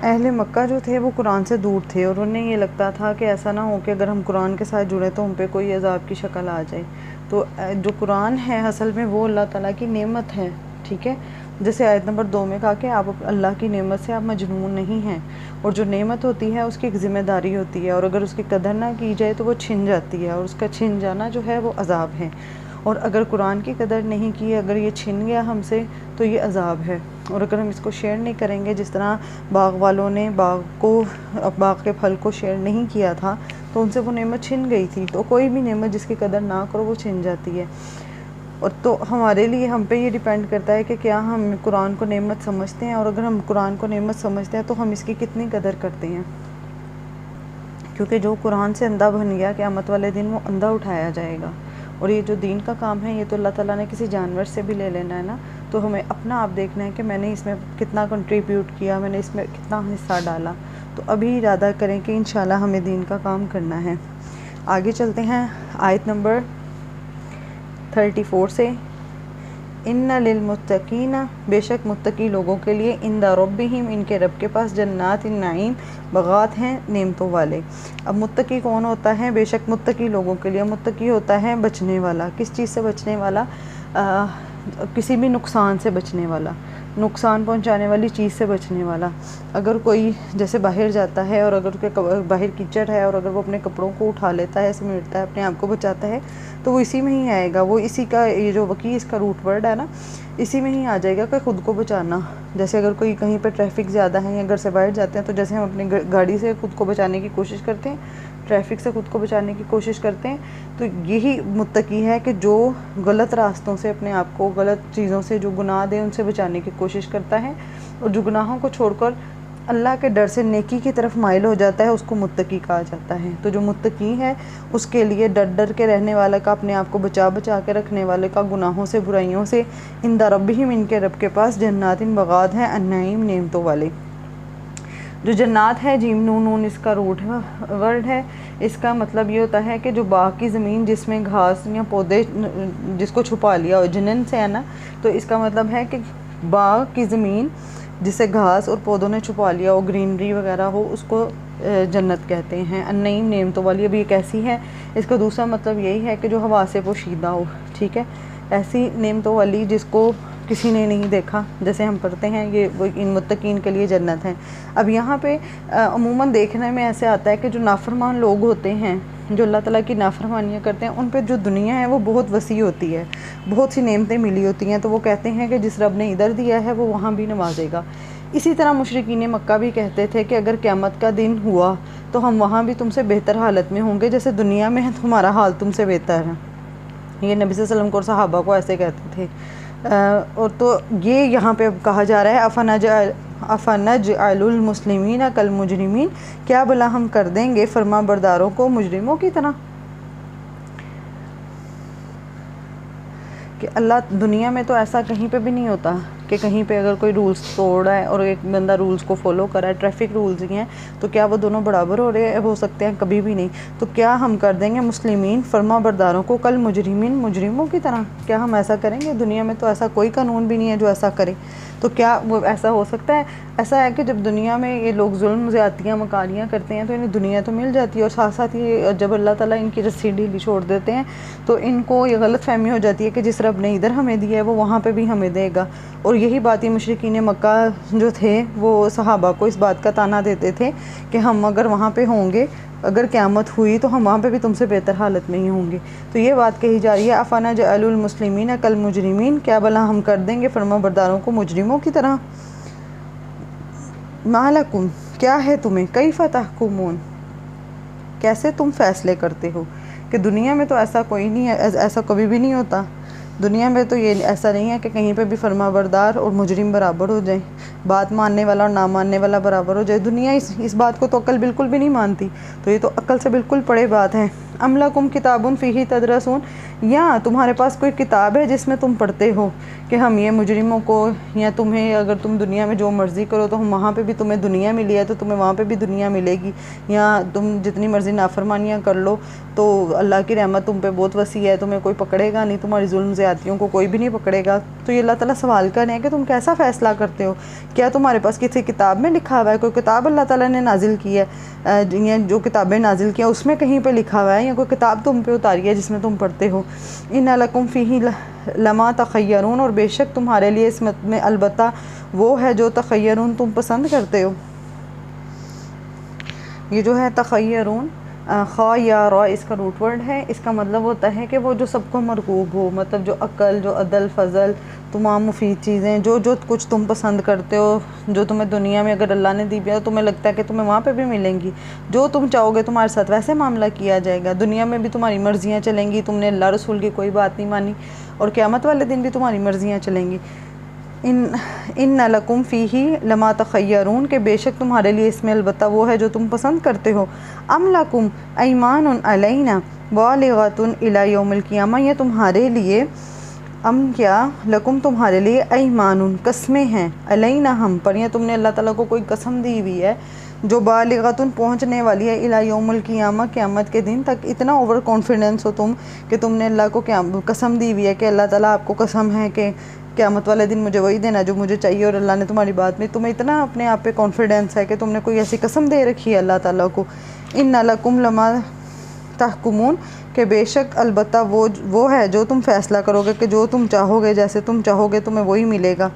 अहले मक्का जो थे वो कुरान से दूर थे और उन्हें ये लगता था कि ऐसा ना हो कि अगर हम कुरान के साथ जुड़े तो हम पे कोई अज़ाब की शक्ल आ जाए। तो जो कुरान है असल में वो अल्लाह ताला की नेमत है, ठीक है। जैसे आयत नंबर 2 में कहा कि आप अल्लाह की नेमत से आप मजनून नहीं हैं, और जो नेमत होती है उसकी एक ज़िम्मेदारी होती है, और अगर उसकी कदर ना की जाए तो वो छिन जाती है, और उसका छिन जाना जो है वो अज़ाब है। और अगर कुरान की कदर नहीं की, अगर ये छिन गया हमसे तो ये अज़ाब है। और अगर हम इसको शेयर नहीं करेंगे, जिस तरह बाग़ वालों ने बाग़ के फल को शेयर नहीं किया था तो उनसे वो नेमत छिन गई थी। तो कोई भी नेमत जिसकी कदर ना करो वो छिन जाती है। और तो हमारे लिए हम पे ये डिपेंड करता है कि क्या हम कुरान को नेमत समझते हैं, और अगर हम कुरान को नेमत समझते हैं तो हम इसकी कितनी कदर करते हैं। क्योंकि जो कुरान से अंधा बन गया, क़यामत वाले दिन वो अंधा उठाया जाएगा। और ये जो दीन का काम है ये तो अल्लाह ताला ने किसी जानवर से भी ले लेना है ना। तो हमें अपना आप देखना है कि मैंने इसमें कितना कंट्रीब्यूट किया, मैंने इसमें कितना हिस्सा डाला। तो अभी इरादा करें कि इंशाल्लाह हमें दीन का काम करना है। आगे चलते हैं आयत नंबर 34 से। इन्ना लिलमुत्तकीना, बेशक मुत्तकी लोगों के लिए, इंदा रब्बिहिम, इनके रब के पास, जन्नात नाईम, बगात हैं नेमतों वाले। अब मुत्तकी कौन होता है? बेशक मुत्तकी लोगों के लिए, मुत्तकी होता है बचने वाला। किस चीज़ से बचने वाला? किसी भी नुकसान से बचने वाला, नुकसान पहुंचाने वाली चीज़ से बचने वाला। अगर कोई जैसे बाहर जाता है और अगर उसके बाहर कीचड़ है और अगर वो अपने कपड़ों को उठा लेता है, समेटता है, अपने आप को बचाता है, तो वो इसी में ही आएगा। वो इसी का, ये जो वकी इसका रूट वर्ड है ना, इसी में ही आ जाएगा कि ख़ुद को बचाना। जैसे अगर कोई कहीं पर ट्रैफिक ज़्यादा है या घर से बाहर जाते हैं तो जैसे हम अपनी गाड़ी से ख़ुद को बचाने की कोशिश करते हैं, ट्रैफिक से ख़ुद को बचाने की कोशिश करते हैं, तो यही मुत्तकी है कि जो गलत रास्तों से अपने आप को, गलत चीज़ों से, जो गुनाह दे उनसे बचाने की कोशिश करता है, और जो गुनाहों को छोड़कर अल्लाह के डर से नेकी की तरफ माइल हो जाता है, उसको मुत्तकी कहा जाता है। तो जो मुत्तकी है उसके लिए डर डर के रहने वाले का, अपने आप को बचा बचा के रखने वाले का गुनाहों से, बुराइयों से, इंदा रब्बिहिम, इनके रब के पास, जन्नातिन बगात हैं, अन्नाइम नेमतों वाले। जो जन्नात है, जीम नून नून इसका रूट वर्ड है। इसका मतलब ये होता है कि जो बाग की ज़मीन जिसमें घास या पौधे जिसको छुपा लिया हो, जन्नत से है ना, तो इसका मतलब है कि बाग की ज़मीन जिसे घास और पौधों ने छुपा लिया हो, ग्रीनरी वगैरह हो, उसको जन्नत कहते हैं। अन्नईम नेमतों वाली। अब ये कैसी है? इसका दूसरा मतलब यही है कि जो हवा से पोशीदा हो, ठीक है, ऐसी नेमतों वाली जिसको किसी ने नहीं देखा, जैसे हम पढ़ते हैं, ये वो इन मुत्तकीन के लिए जन्नत है। अब यहाँ पे अमूमन देखने में ऐसे आता है कि जो नाफरमान लोग होते हैं, जो अल्लाह ताला की नाफरमानियाँ करते हैं, उन पे जो दुनिया है वो बहुत वसी होती है, बहुत सी नेमतें मिली होती हैं, तो वो कहते हैं कि जिस रब ने इधर दिया है वो वहाँ भी नवाजेगा। इसी तरह मुशरिकीन मक्का भी कहते थे कि अगर क़यामत का दिन हुआ तो हम वहाँ भी तुमसे बेहतर हालत में होंगे, जैसे दुनिया में है तुम्हारा हाल तुमसे बेहतर है। ये नबी सल्लल्लाहु अलैहि वसल्लम को, सहाबा को ऐसे कहते थे। और तो ये यहाँ पे कहा जा रहा है, अफ़नजअलुल मुस्लिमीन कल मुजरिमीन, क्या भला हम कर देंगे फरमा बरदारों को मुजरिमों की तरह। कि अल्लाह, दुनिया में तो ऐसा कहीं पे भी नहीं होता कि कहीं पे अगर कोई रूल्स तोड़ रहा है और एक बंदा रूल्स को फॉलो कर रहा है, ट्रैफिक रूल्स ही हैं, तो क्या वो दोनों बराबर हो सकते हैं? कभी भी नहीं। तो क्या हम कर देंगे मुस्लिमीन, फरमा बरदारों को, कल मुजरिमीन, मुजरिमों की तरह? क्या हम ऐसा करेंगे? दुनिया में तो ऐसा कोई कानून भी नहीं है जो ऐसा करे। तो क्या वो ऐसा हो सकता है? ऐसा है कि जब दुनिया में ये लोग जुल्म, ज़्यादतियाँ, मकारियाँ करते हैं तो इन्हें दुनिया तो मिल जाती है, और साथ साथ ये जब अल्लाह ताला इनकी रस्सी ढीली छोड़ देते हैं तो इनको ये गलत फहमी हो जाती है कि जिस रब ने इधर हमें दिया है वो वहाँ पे भी हमें देगा। और यही बात ये मुशरिकीन मक्का जो थे वो सहाबा को इस बात का ताना देते थे कि हम अगर वहाँ पे होंगे, अगर क़यामत हुई तो हम वहाँ पे भी तुमसे बेहतर हालत में ही होंगे। तो ये बात कही जा रही है, अफ़नजअलुल मुस्लिमीन कल मुजरिमीन, क्या भला हम कर देंगे फरमा बरदारों को मुजरिमों की तरह। मालकुम, क्या है तुम्हें, कैफ़ तहकुमून, कैसे तुम फैसले करते हो। कि दुनिया में तो ऐसा कोई नहीं है, ऐसा कभी भी नहीं होता। दुनिया में तो ये ऐसा नहीं है कि कहीं पे भी फरमाबरदार और मुजरिम बराबर हो जाए, बात मानने वाला और ना मानने वाला बराबर हो जाए। दुनिया इस बात को तो अक्ल बिल्कुल भी नहीं मानती। तो ये तो अक्ल से बिल्कुल परे बात है। अम लकुम किताबुन फ़ीही तदरसून, या तुम्हारे पास कोई किताब है जिसमें तुम पढ़ते हो कि हम ये मुजरिमों को, या तुम्हें अगर तुम दुनिया में जो मर्ज़ी करो तो हम वहाँ पे भी तुम्हें दुनिया मिली है तो तुम्हें वहाँ पे भी दुनिया मिलेगी, या तुम जितनी मर्ज़ी नाफरमानियाँ कर लो तो अल्लाह की रहमत तुम पे बहुत वसी है, तुम्हें कोई पकड़ेगा नहीं, तुम्हारी जुल्म ज़्यादतियों को कोई भी नहीं पकड़ेगा। तो ये अल्लाह ताला सवाल कर रहे हैं कि तुम कैसा फ़ैसला करते हो, क्या तुम्हारे पास किसी किताब में लिखा हुआ है, कोई किताब अल्लाह ताला ने नाजिल की है, या जो किताबें नाजिल किया उसमें कहीं पे लिखा हुआ है, या कोई किताब तुम पे उतारी है जिसमें तुम पढ़ते हो। इन्ना लकुम फ़ीही लमा तख़य्यरून, और बेशक तुम्हारे लिए इसमें अलबत्ता वो है जो तख़य्यरून तुम पसंद करते हो। ये जो है तख़य्यरून ख़ा या रा इसका रूट वर्ड है, इसका मतलब होता है कि वो जो सबको मरगूब हो, मतलब जो अक्ल, जो अदल फजल, तमाम मुफीद चीज़ें, जो जो कुछ तुम पसंद करते हो, जो तुम्हें दुनिया में अगर अल्लाह ने दी भी है तो तुम्हें लगता है कि तुम्हें वहाँ पे भी मिलेंगी, जो तुम चाहोगे तुम्हारे साथ वैसे मामला किया जाएगा। दुनिया में भी तुम्हारी मर्ज़ियाँ चलेंगी, तुमने अल्लाह रसूल की कोई बात नहीं मानी, और क़यामत वाले दिन भी तुम्हारी मर्ज़ियाँ चलेंगी। इन लकुम फ़ीही लमा तख़य्यरून, के बेशक तुम्हारे लिए इसमें अलबत्ता वो है जो तुम पसंद करते हो। अम लकुम ऐमानुन अलैना बालिग़तुन इला यौमिल क़ियामा, ये तुम्हारे लिए, अम क्या लकुम तुम्हारे लिए, ऐमानुन कसमें हैं, अलैना हम पर, या तुमने अल्लाह ताला को कोई कसम दी हुई है जो बालिग़तुन पहुँचने वाली है, इला यौमुल क़ियामा क़यामत के दिन तक। इतना ओवर कॉन्फिडेंस हो तुम कि तुमने अल्लाह को क्या कसम दी हुई है कि अल्लाह ताला आपको कसम है कि क़यामत वाले दिन मुझे वही देना जो मुझे चाहिए, और अल्लाह ने तुम्हारी बात में, तुम्हें इतना अपने आप पे कॉन्फिडेंस है कि तुमने कोई ऐसी कसम दे रखी है अल्लाह ताला को। इन्ना लकुम लमा तहकुमून, के बेशक अलबत्ता वो है जो तुम फ़ैसला करोगे कि जो तुम चाहोगे, जैसे तुम चाहोगे तुम्हें वही मिलेगा।